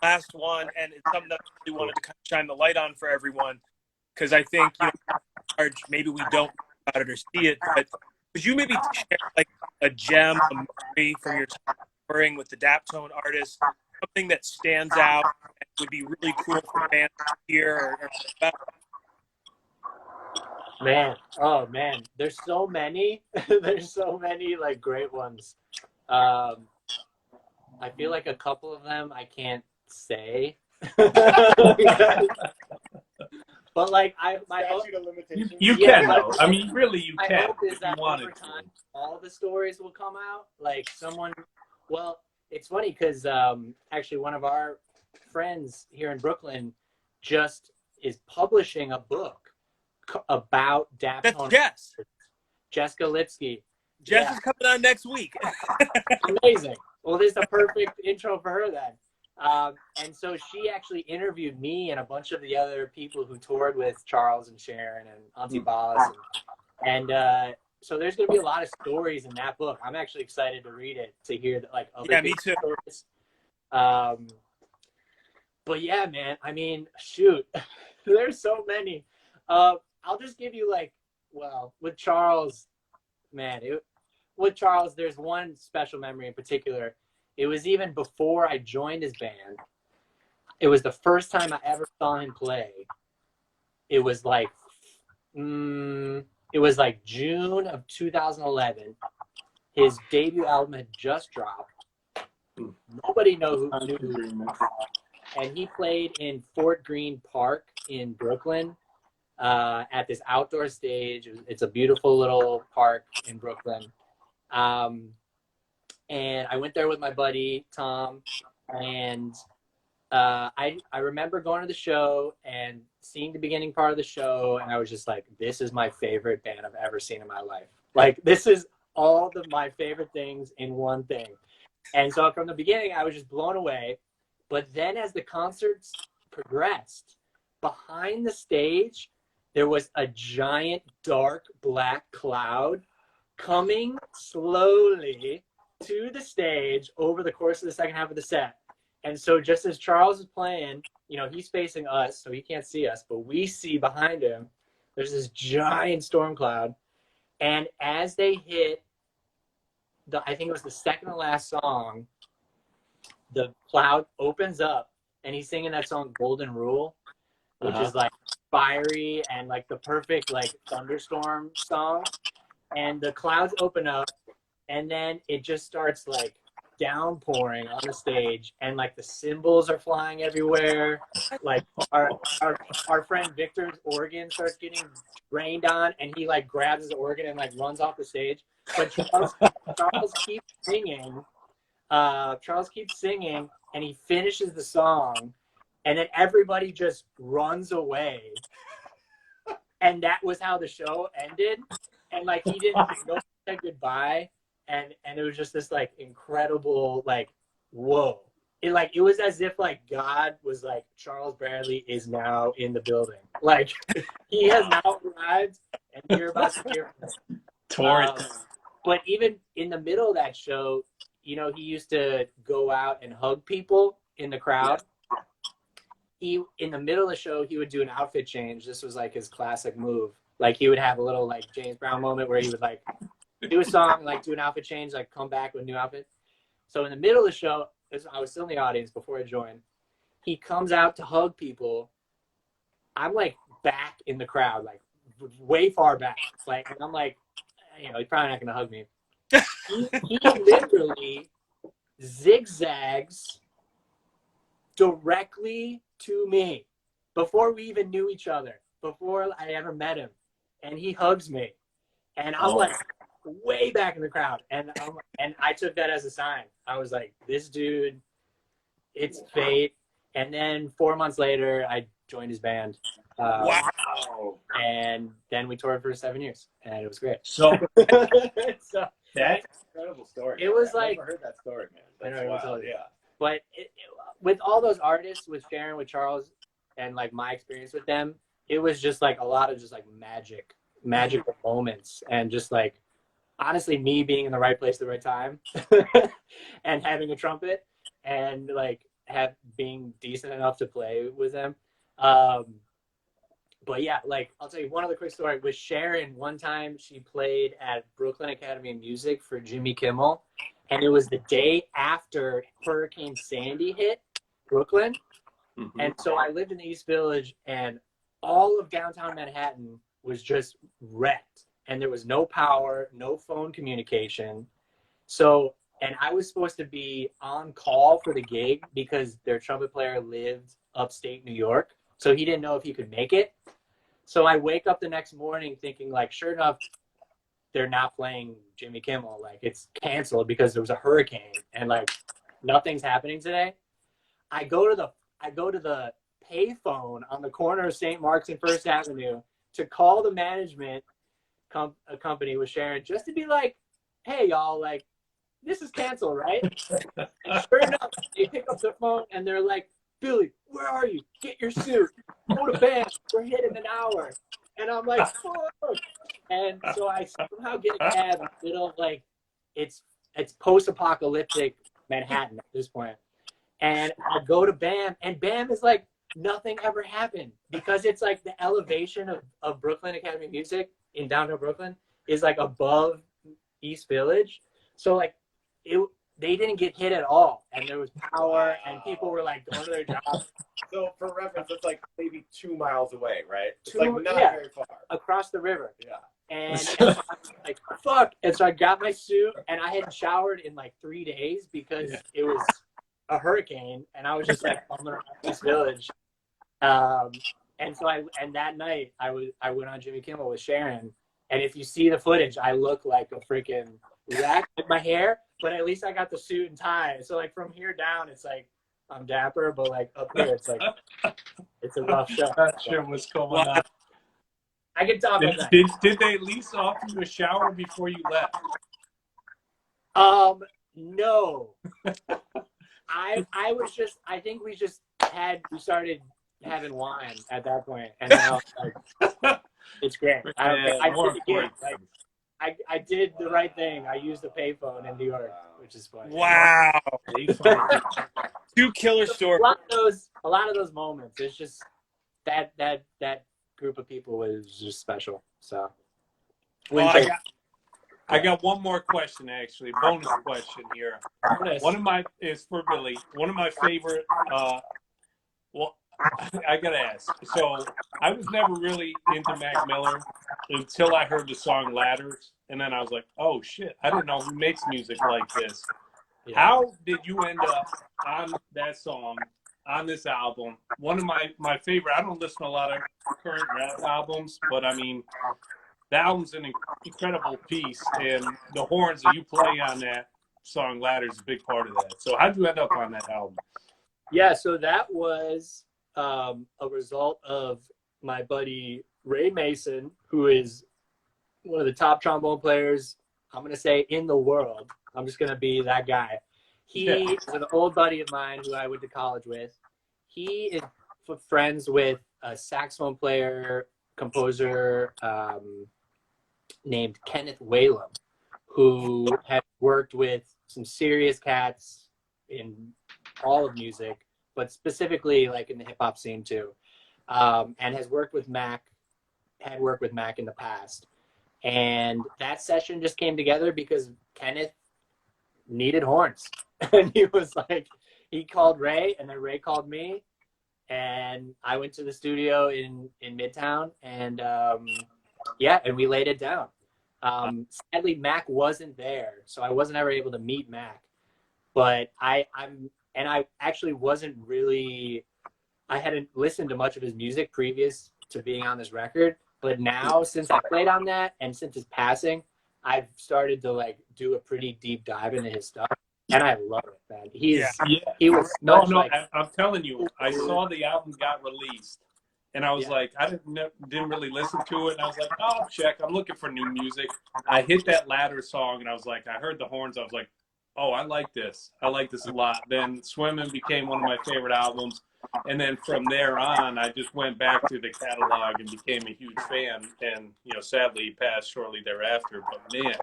last one, and it's something that I really wanted to kind of shine the light on for everyone, because I think, you know, maybe we don't know about it or see it, but could you maybe share like a gem, a memory from your time touring with the Daptone artists, something that stands out and would be really cool for fans to hear or about? Man, oh man, there's so many. There's so many like great ones. I feel like a couple of them I can't say. But like my hope, You Yeah, can though. I mean, really, you my can hope is if that you wanted over to. time all the stories will come out. Like someone, well, it's funny because actually one of our friends here in Brooklyn just is publishing a book about That's Daptone. Jess. Jessica Lipsky. Jess Yeah. is coming on next week. Amazing. Well, this is a perfect intro for her then. And so she actually interviewed me and a bunch of the other people who toured with Charles and Sharon and Auntie Boss. And so there's going to be a lot of stories in that book. I'm actually excited to read it, to hear like other Yeah, me too. stories. But yeah, man, I mean, shoot, there's so many. I'll just give you like, well, with Charles, man, with Charles, there's one special memory in particular. It was even before I joined his band. It was the first time I ever saw him play. It was like June of 2011. His debut album had just dropped. Nobody knew who. And he played in Fort Greene Park in Brooklyn at this outdoor stage. It's a beautiful little park in Brooklyn. And I went there with my buddy, Tom, and I remember going to the show and seeing the beginning part of the show, and I was just like, this is my favorite band I've ever seen in my life. Like, this is all of my favorite things in one thing. And so from the beginning, I was just blown away. But then as the concerts progressed, behind the stage, there was a giant dark black cloud coming slowly to the stage over the course of the second half of the set. And so just as Charles is playing, you know, he's facing us, so he can't see us, but we see behind him, there's this giant storm cloud. And as they hit I think it was the second to last song, the cloud opens up and he's singing that song Golden Rule, which is like fiery and like the perfect like thunderstorm song. And the clouds open up and then it just starts like downpouring on the stage, and like the cymbals are flying everywhere. Like our friend Victor's organ starts getting rained on, and he like grabs his organ and like runs off the stage. But Charles keeps singing. Charles keeps singing, and he finishes the song, and then everybody just runs away. And that was how the show ended. And like he didn't go say goodbye, and it was just this like incredible like whoa. It was as if like God was like, Charles Bradley is now in the building. Like he has now arrived, and you're about to hear him. But even in the middle of that show, you know, he used to go out and hug people in the crowd. In the middle of the show, he would do an outfit change. This was like his classic move. Like he would have a little like James Brown moment where he would like do a song, like do an outfit change, like come back with a new outfit. So in the middle of the show, I was still in the audience before I joined. He comes out to hug people. I'm like back in the crowd, like way far back. Like, and I'm like, you know, he's probably not gonna hug me. He literally zigzags directly to me before we even knew each other, before I ever met him, and he hugs me, and I'm like way back in the crowd, and I took that as a sign. I was like, this dude, it's fate. And then 4 months later, I joined his band. Wow. And then we toured for 7 years, and it was great. So, That's an incredible story. It was I've like, never heard that story, man. I That's know, wild. Yeah. But with all those artists, with Sharon, with Charles, and like my experience with them, it was just like a lot of just like magical moments, and just like honestly me being in the right place at the right time and having a trumpet and like being decent enough to play with them. But yeah, like I'll tell you one other quick story with Sharon. One time she played at Brooklyn Academy of Music for Jimmy Kimmel, and it was the day after Hurricane Sandy hit Brooklyn. mm-hmm. And so I lived in the East Village, and all of downtown Manhattan was just wrecked, and there was no power, no phone communication. So, and I was supposed to be on call for the gig because their trumpet player lived upstate New York, so he didn't know if he could make it. So I wake up the next morning thinking, like, sure enough, they're not playing Jimmy Kimmel. Like, it's canceled because there was a hurricane, and like nothing's happening today. I go to the payphone on the corner of St. Mark's and First Avenue to call the management company with Sharon, just to be like, hey, y'all, like, this is canceled, right? And sure enough, they pick up the phone and they're like, Billy, where are you? Get your suit. Go to bed. We're hitting an hour. And I'm like, fuck. And so I somehow get a cab in the middle of like, it's post-apocalyptic Manhattan at this point. And I go to BAM, and BAM is like, nothing ever happened, because it's like the elevation of Brooklyn Academy of Music in downtown Brooklyn is like above East Village. So like they didn't get hit at all, and there was power, and people were like going to their jobs. So for reference, it's like maybe 2 miles away, right? It's like not very far. Across the river. Yeah. And so I was like, fuck. And so I got my suit, and I hadn't showered in like 3 days because it was a hurricane, and I was just like bumming around East Village. And so that night I went on Jimmy Kimmel with Sharon, and if you see the footage, I look like a freaking wreck with my hair, but at least I got the suit and tie. So like from here down, it's like I'm dapper, but like up here, it's like it's a rough show. Not sure what's going on. I can talk about that. Did they at least offer you a shower before you left? No. I think we started having wine at that point, and now like, it's great. I did the right thing. I used a payphone in New York, which is funny. Wow. Two killer stories. A lot of those moments. It's just that group of people was just special. So I got one more question, actually, bonus question here. Is for Billy. One of my favorite. Well, I gotta ask. So I was never really into Mac Miller until I heard the song Ladders, and then I was like, oh shit, I didn't know who makes music like this. Yeah. How did you end up on that song, on this album? One of my favorite, I don't listen to a lot of current rap albums, but I mean, the album's an incredible piece, and the horns that you play on that song, Ladder, is a big part of that. So how'd you end up on that album? Yeah, so that was a result of my buddy Ray Mason, who is one of the top trombone players, I'm going to say, in the world. I'm just going to be that guy. He is an old buddy of mine who I went to college with. He is friends with a saxophone player, composer named Kenneth Whalum, who had worked with some serious cats in all of music, but specifically like in the hip hop scene too, and has worked with Mac, had worked with Mac in the past. And that session just came together because Kenneth needed horns. And he was like, he called Ray, and then Ray called me. And I went to the studio in Midtown, and and we laid it down. Sadly, Mac wasn't there, so I wasn't ever able to meet Mac. But I actually wasn't really, I hadn't listened to much of his music previous to being on this record. But now, since I played on that and since his passing, I've started to like do a pretty deep dive into his stuff, and I love it, man. He was I'm telling you, I saw the album got released, and I was like, I didn't really listen to it, and I was like, oh, I'll check. I'm looking for new music. I hit that Ladder song, and I was like, I heard the horns. I was like, oh, I like this. I like this a lot. Then Swimming became one of my favorite albums. And then from there on, I just went back to the catalog and became a huge fan. And, sadly, he passed shortly thereafter. But, man,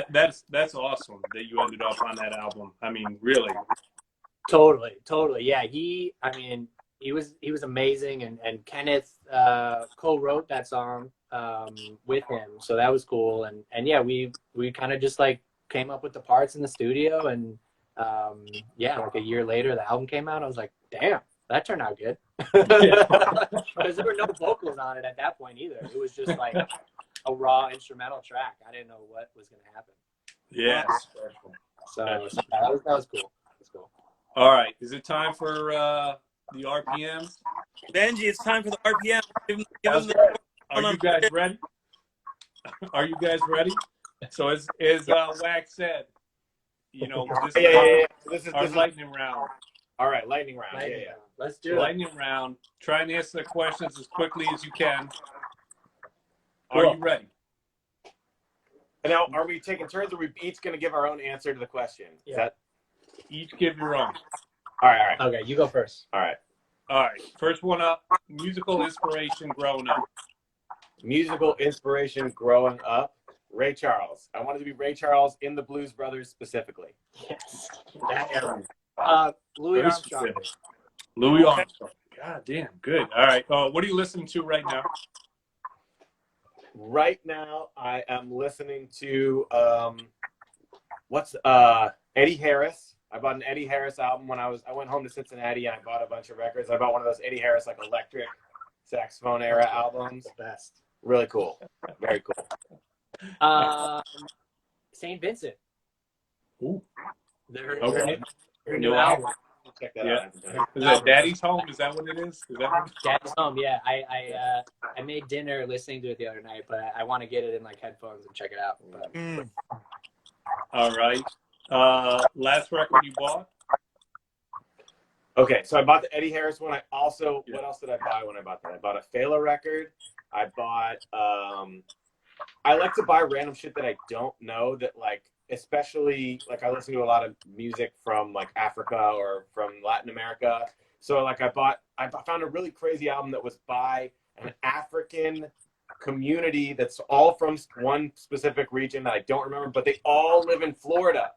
that's awesome that you ended up on that album. I mean, really. Totally. Yeah, he was amazing. And Kenneth co-wrote that song with him. So that was cool. And yeah, we kind of just like came up with the parts in the studio, and like a year later the album came out. I was like, damn, that turned out good. Because there were no vocals on it at that point either. It was just like a raw instrumental track. I didn't know what was going to happen. Yeah. So that was cool. All right, is it time for the RPMs? Benji, it's time for the RPM. Are you guys ready? Are you guys ready? So as Wax said, this is our lightning round. All right, lightning round. Yeah. Let's do it. Lightning round. Try and answer the questions as quickly as you can. Are you ready? And now, are we taking turns, or are we each going to give our own answer to the question? Yeah. Each give your own. All right. Okay, you go first. All right. First one up, musical inspiration growing up. Musical inspiration growing up. Ray Charles. I wanted to be Ray Charles in the Blues Brothers specifically. Yes. That era. Louis Armstrong. Louis Armstrong. God damn, good. All right. What are you listening to right now? Right now, I am listening to Eddie Harris. I bought an Eddie Harris album when I went home to Cincinnati, and I bought a bunch of records. I bought one of those Eddie Harris like electric saxophone era albums. Best. Really cool. Very cool. St. Vincent. Ooh. Their New album. Check that out. Is that Daddy's Home? Is that what it is? Daddy's Home, yeah. I made dinner listening to it the other night, but I want to get it in like headphones and check it out. All right. Last record you bought? Okay, so I bought the Eddie Harris one. What else did I buy when I bought that? I bought a Fela record. I bought I like to buy random shit that I don't know, that like, especially like I listen to a lot of music from like Africa or from Latin America. So like I found a really crazy album that was by an African community that's all from one specific region that I don't remember, but they all live in Florida.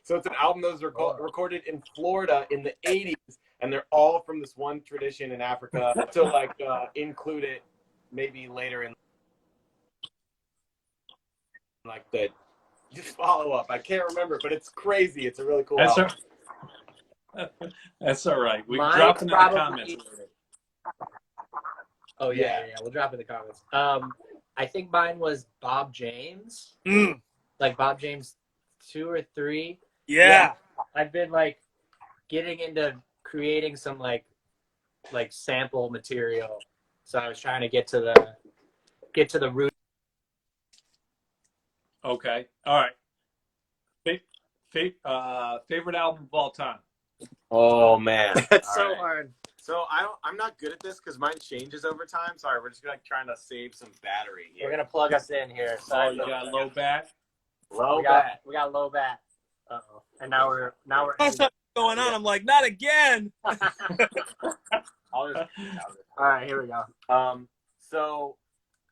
So it's an album that was recorded in Florida in the 80s, and they're all from this one tradition in Africa. So like include it maybe later in like the follow up. I can't remember, but it's crazy. It's a really cool album. That's all right. We drop it in the comments. Oh yeah. We'll drop it in the comments. I think mine was Bob James. Like Bob James 2 or 3. Yeah. I've been like getting into creating some like sample material. So I was trying to get to the root. Okay. All right. Favorite album of all time? Oh man, It's All so right. hard. So I'm not good at this because mine changes over time. Sorry, we're just like trying to save some battery here. We're gonna plug us in here. Oh, you got low bat. Low we bat. got low bat. Uh-oh. And now we're What's going on? I'm like, not again. I'll just, all right, here we go. So,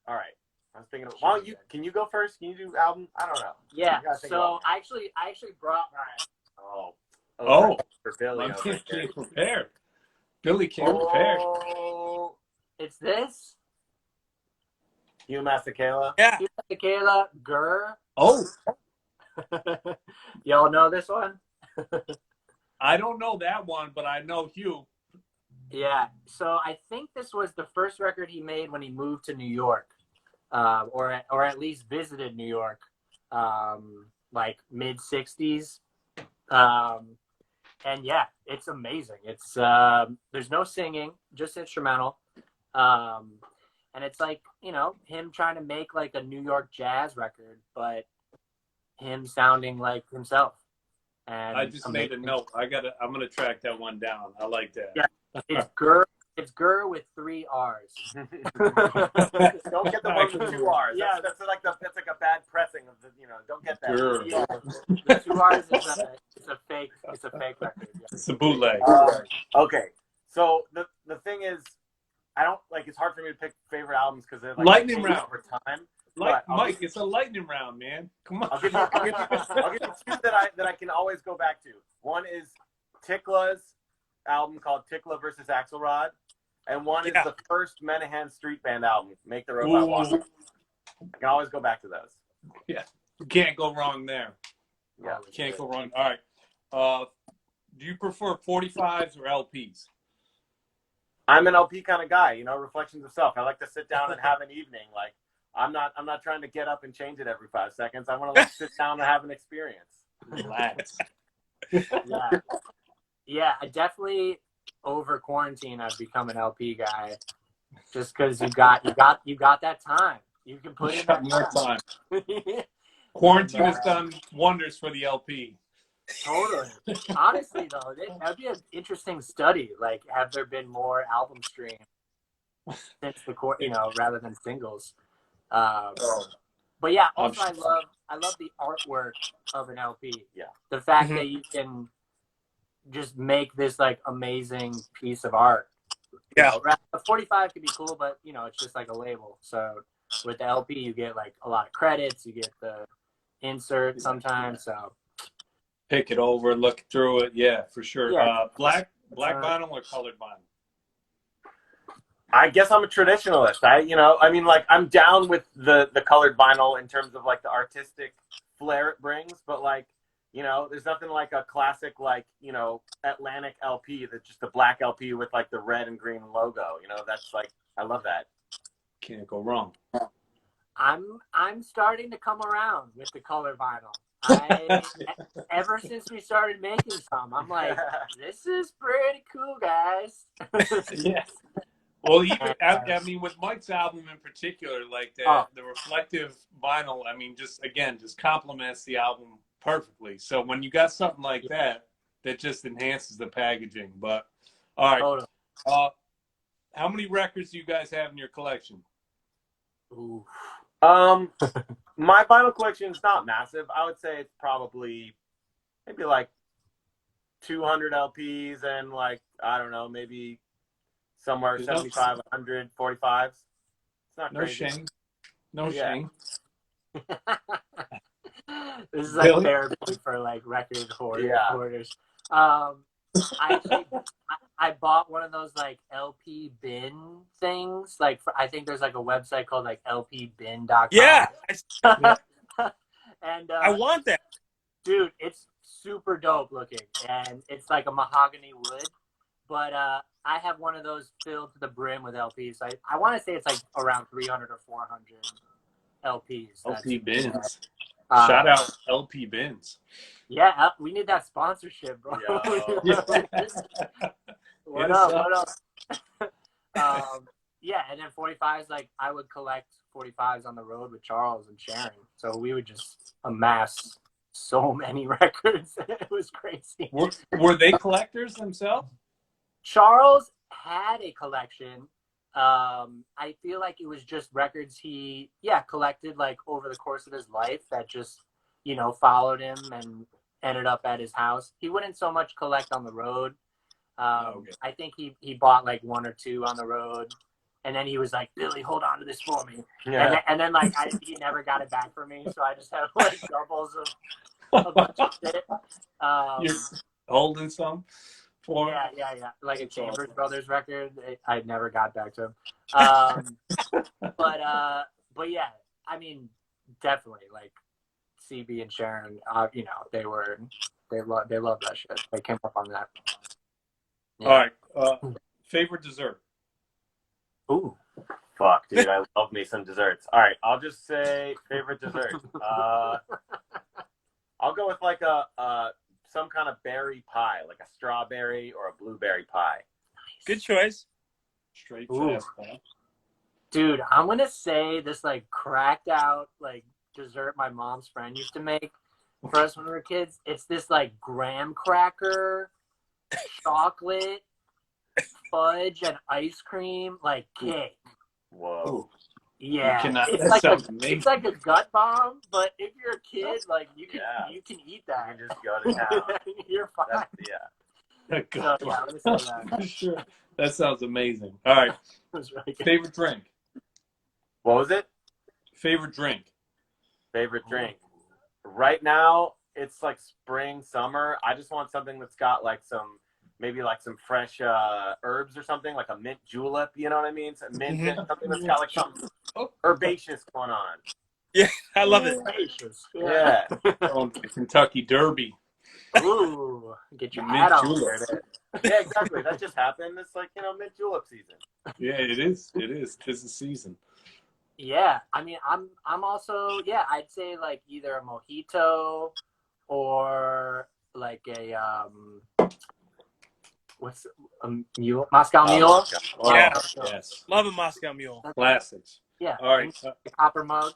all right. I was thinking. Why don't you? Can you go first? Can you do album? I don't know. Yeah. You gotta think So about I actually brought mine. Oh, for Billy. My over man there. came prepared. Billy came prepared. Oh, It's this. Hugh Masekela. Yeah. Tequila Gur. Oh, Y'all know this one? I don't know that one, but I know Hugh. Yeah. So I think this was the first record he made when he moved to New York, or at least visited New York, like mid '60s. And yeah, it's amazing. It's there's no singing, just instrumental. And it's like, him trying to make like a New York jazz record, but him sounding like himself. And I just made a note. I'm gonna track that one down. I like that. Yeah. It's Gur. It's Gur with 3 R's. Don't get the one with 2 R's. Yeah. That's like a bad pressing of the. Don't get that. Sure. Yeah. The 2 R's is a fake. It's a fake record. Yeah. It's a bootleg. Okay, so the thing is, I don't like. It's hard for me to pick favorite albums because they're like Lightning change round. over time. Mike, it's a lightning round, man. Come on. I'll give you two that I can always go back to. One is Tikla's album called Tikla versus Axelrod, and one is the first Menahan Street Band album, Make the Robot Walk. I can always go back to those. Yeah, you can't go wrong there. Yeah, You can't go wrong. All right. Do you prefer 45s or LPs? I'm an LP kind of guy, Reflections of Self. I like to sit down and have an evening. Like I'm not trying to get up and change it every 5 seconds. I want to sit down and have an experience. Relax. Yeah, I definitely over quarantine I've become an LP guy, just because you got that time. You can put in more that time. Quarantine has done wonders for the LP. Totally. Honestly, though, that'd be an interesting study. Like, have there been more album streams since rather than singles? But yeah, also I love the artwork of an LP. Yeah. The fact that you can just make this like amazing piece of art. Yeah. A 45 could be cool, but it's just like a label. So with the LP, you get like a lot of credits. You get the insert sometimes. So pick it over, look through it. Yeah, for sure. Yeah. Black vinyl or colored vinyl? I guess I'm a traditionalist. I'm down with the colored vinyl in terms of like the artistic flair it brings, but like, there's nothing like a classic like, Atlantic LP that's just a black LP with like the red and green logo. That's like, I love that. Can't go wrong. I'm starting to come around with the color vinyl. Ever since we started making some, I'm like, this is pretty cool, guys. Yes. Well, even with Mike's album in particular, like the reflective vinyl, just complements the album perfectly. So when you got something like that just enhances the packaging. But all right, Totally. How many records do you guys have in your collection? Ooh. My vinyl collection is not massive. I would say it's probably maybe like 200 LPs and like, I don't know, maybe somewhere 75, 100, 45s. It's not crazy. No shame. This is like therapy for like record hoarders. I bought one of those like LP bin things. Like I think there's like a website called like lpbin.com. Yeah. And I want that. Dude, it's super dope looking, and it's like a mahogany wood. But I have one of those filled to the brim with LPs. I want to say it's like around 300 or 400 LPs. LP bins. Shout out LP Bins. Yeah, we need that sponsorship, bro. Yeah. What up? Yeah, and then 45s, like I would collect 45s on the road with Charles and Sharon. So we would just amass so many records. It was crazy. Were they collectors themselves? Charles had a collection. I feel like it was just records he collected like over the course of his life that just, followed him and ended up at his house. He wouldn't so much collect on the road. Okay. I think he bought like one or two on the road, and then he was like, Billy, hold on to this for me. Yeah. And then like he never got it back for me, so I just have like doubles of a bunch of shit. You're holding some for Yeah. Like a That's Chambers awesome. Brothers record, I never got back to him. But yeah, I mean, definitely like CB and Sharon, they love that shit. They came up on that. Yeah. All right. Favorite dessert? Ooh. Fuck, dude, I love me some desserts. All right, I'll just say favorite dessert. I'll go with like some kind of berry pie, like a strawberry or a blueberry pie. Good choice. Straight Ooh. fast, huh? Dude, I'm gonna say this like cracked out like dessert my mom's friend used to make for us when we were kids. It's this like graham cracker, chocolate, fudge, and ice cream like cake. Whoa. Ooh. Yeah, That it's sounds amazing. it's like a gut bomb, but if you're a kid, like you can eat that. You can just go to town. You're fine. That's, God. So, yeah, I'm gonna say that. For sure. That sounds amazing. All right. It was really good. Favorite drink? What was it? Favorite drink? Favorite drink? Right now, it's like spring, summer. I just want something that's got like maybe like some fresh herbs or something, like a mint julep, you know what I mean? Some mint, something that's got like something herbaceous going on. Yeah, I love it. Delicious. Yeah. Oh, the Kentucky Derby. Ooh, get your Mint hat on. julep. Yeah, exactly. That just happened. It's like, mint julep season. Yeah, it is. It is. 'Tis the season. Yeah, I mean, I'm also I'd say like either a mojito or like a what's a mule, Moscow Mule. Oh, Yeah. yes. Love a Moscow Mule. Classics. Yeah. All right. The copper mug.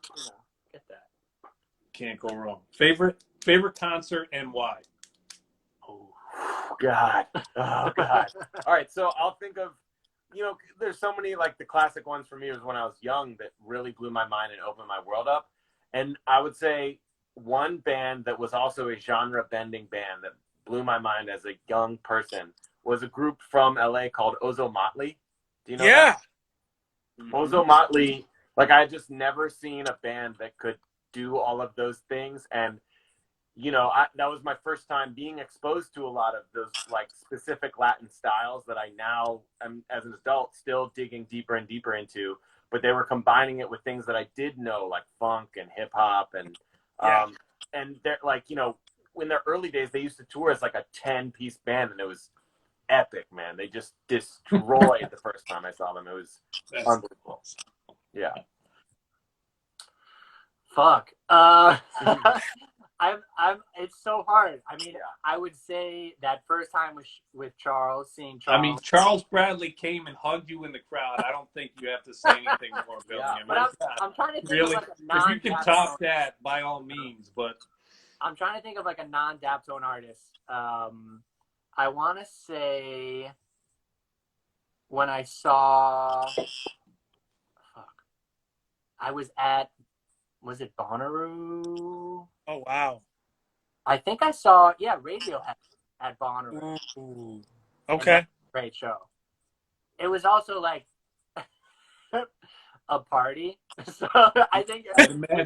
Get that. Can't go wrong. Favorite concert and why? Oh, God. Oh, God. All right, so I'll think of, there's so many, like the classic ones for me was when I was young that really blew my mind and opened my world up. And I would say one band that was also a genre-bending band that blew my mind as a young person was a group from LA called Ozo Motley. Do you know that? Ozo Motley, like I had just never seen a band that could do all of those things. And, that was my first time being exposed to a lot of those like specific Latin styles that I now am, as an adult, still digging deeper and deeper into. But they were combining it with things that I did know, like funk and hip hop. And they're like, in their early days, they used to tour as like a 10-piece band, and it was epic, man. They just destroyed the first time I saw them. It was unbelievable. Yeah. Fuck. It's so hard. I mean, I would say that first time with Charles, seeing Charles. I mean, Charles Bradley came and hugged you in the crowd. I don't think you have to say anything more, Billy. Yeah. I mean, But I'm trying to think really, of like a if you can top that, by all means. But I'm trying to think of like a non-Daptone artist. I want to say when I saw, I was it Bonnaroo? Oh, wow. I think I saw, Radiohead at Bonnaroo. Ooh. Okay. Great show. It was also like a party. So I think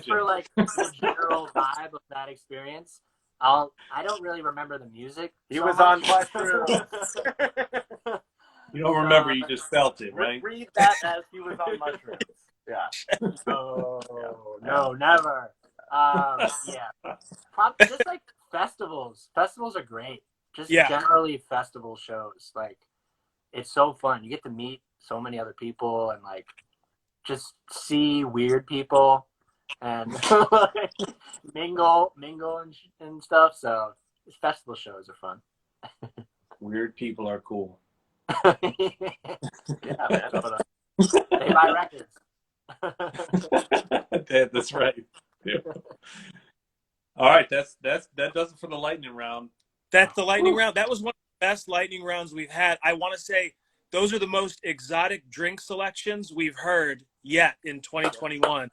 for like the general vibe of that experience, I don't really remember the music. He was on mushrooms. you don't remember, you just felt it, right? Read that as he was on mushrooms. Yeah. Oh, no, never. Just like festivals. Festivals are great. Just generally festival shows. Like, it's so fun. You get to meet so many other people and like just see weird people and mingle and stuff. So festival shows are fun. Weird people are cool. Yeah, man. They buy records. That's right. Yeah. All right, that does it for the lightning round. That's the lightning round. That was one of the best lightning rounds we've had. I want to say those are the most exotic drink selections we've heard yet in 2021.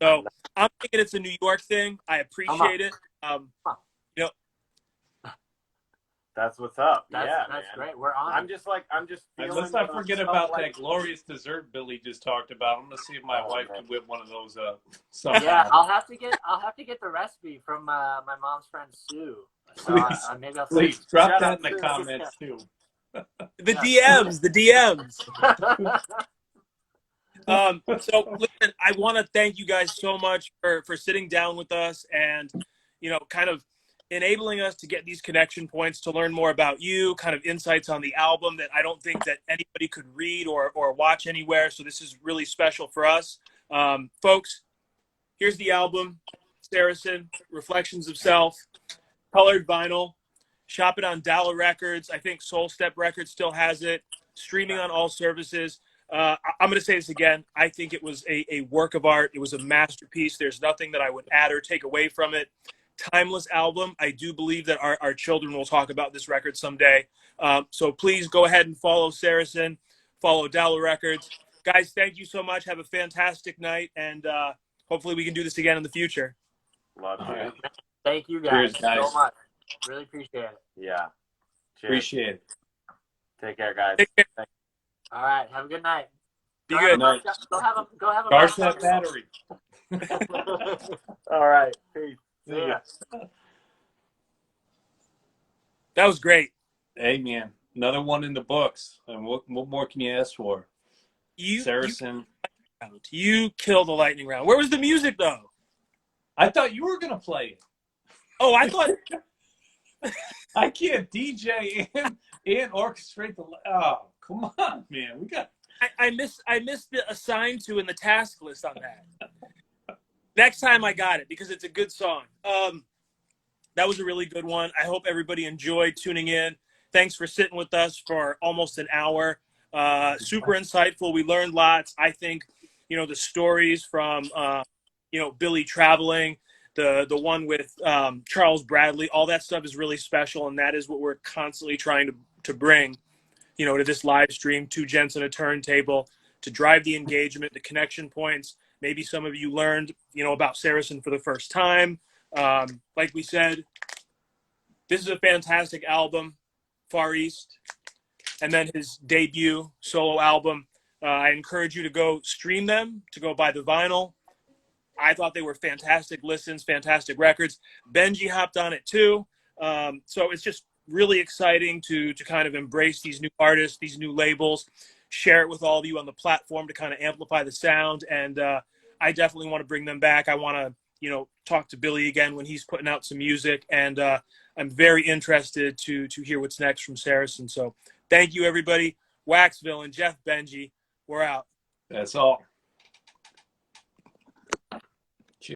So I'm thinking it's a New York thing. I appreciate it. You know, That's what's up. That's man. great. We're on. I'm just feeling. Let's not forget about that glorious dessert Billy just talked about. I'm gonna see if my wife can whip one of those up. Yeah, I'll have to get the recipe from my mom's friend Sue. So maybe I'll please drop that in the comments too. the DMs. So listen, I want to thank you guys so much for sitting down with us and, kind of enabling us to get these connection points to learn more about you, kind of insights on the album that I don't think that anybody could read or watch anywhere. So this is really special for us. Folks, here's the album, Sarason, Reflections of Self, colored vinyl. Shop it on Dala Records. I think Soul Step Records still has it. Streaming on all services. I'm going to say this again. I think it was a work of art. It was a masterpiece. There's nothing that I would add or take away from it. Timeless album. I do believe that our children will talk about this record someday. So please go ahead and follow Sarason, follow Dala Records. Guys, thank you so much. Have a fantastic night, and hopefully we can do this again in the future. Love you. Right. Thank you guys, Cheers, guys so much. Really appreciate it. Yeah. Cheers. Appreciate it. Take care, guys. Take care. All right. Have a good night. Be good. Go have a Charge that battery. All right. Peace. See ya. That was great. Hey man, another one in the books. And what more can you ask for? Sarason. You killed the lightning round. Where was the music though? I thought you were gonna play it. Oh, I thought I can't DJ and orchestrate the. Oh, come on, man. We got. I missed the assigned to in the task list on that. Next time I got it because it's a good song. That was a really good one. I hope everybody enjoyed tuning in. Thanks for sitting with us for almost an hour. Super insightful. We learned lots. I think, the stories from, Billy traveling, the one with Charles Bradley, all that stuff is really special. And that is what we're constantly trying to bring, to this live stream, 2GENTs and a Turntable, to drive the engagement, the connection points. Maybe some of you learned, about Sarason for the first time. Like we said, this is a fantastic album, Far East, and then his debut solo album. I encourage you to go stream them, to go buy the vinyl. I thought they were fantastic listens, fantastic records. Benji hopped on it too. So it's just really exciting to kind of embrace these new artists, these new labels, share it with all of you on the platform to kind of amplify the sound. And I definitely want to bring them back. I want to, talk to Billy again when he's putting out some music. And I'm very interested to hear what's next from Sarason. So thank you, everybody. Waxvillain, Jeff, Benji, we're out. That's all.